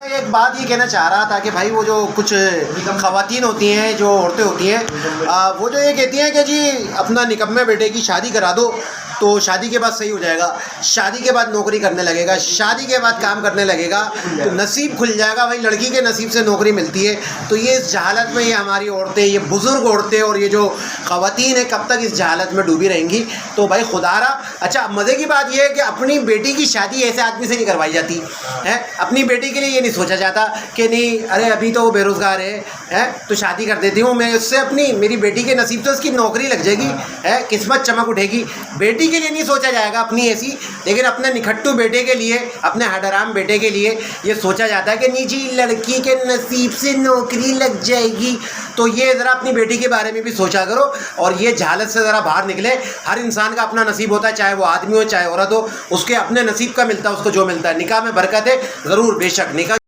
ایک بات یہ کہنا چاہ رہا تھا کہ بھائی وہ جو کچھ خواتین ہوتی ہیں، جو عورتیں ہوتی ہیں، وہ جو یہ کہتی ہیں کہ جی اپنا نکمے بیٹے کی شادی کرا دو تو شادی کے بعد صحیح ہو جائے گا، شادی کے بعد نوکری کرنے لگے گا، شادی کے بعد کام کرنے لگے گا تو نصیب کھل جائے گا۔ بھائی لڑکی کے نصیب سے نوکری ملتی ہے، تو یہ اس جہالت میں یہ ہماری عورتیں، یہ بزرگ عورتیں اور یہ جو خواتین ہیں کب تک اس جہالت میں ڈوبی رہیں گی؟ تو بھائی خدا را، اچھا مزے کی بات یہ ہے کہ اپنی بیٹی کی شادی ایسے آدمی سے نہیں کروائی جاتی ہے، اپنی بیٹی کے لیے یہ نہیں سوچا جاتا کہ نہیں ارے ابھی تو وہ بے روزگار ہے تو شادی کر دیتی ہوں میں اس سے، اپنی میری بیٹی کے نصیب سے اس کی نوکری لگ جائے گی، قسمت چمک اٹھے گی۔ بیٹی کے لیے نہیں سوچا جائے گا اپنی ایسی، لیکن اپنے نکھٹو بیٹے کے لیے، اپنے ہڈرام بیٹے کے لیے یہ سوچا جاتا ہے کہ نہیں جی لڑکی کے نصیب سے نوکری لگ جائے گی۔ تو یہ ذرا اپنی بیٹی کے بارے میں بھی سوچا کرو اور یہ جہالت سے ذرا باہر نکلے۔ ہر انسان کا اپنا نصیب ہوتا ہے، چاہے وہ آدمی ہو چاہے عورت ہو، اس کے اپنے نصیب کا ملتا ہے، اس کو جو ملتا ہے۔ نکاح میں برکت ہے ضرور، بے شک نکاح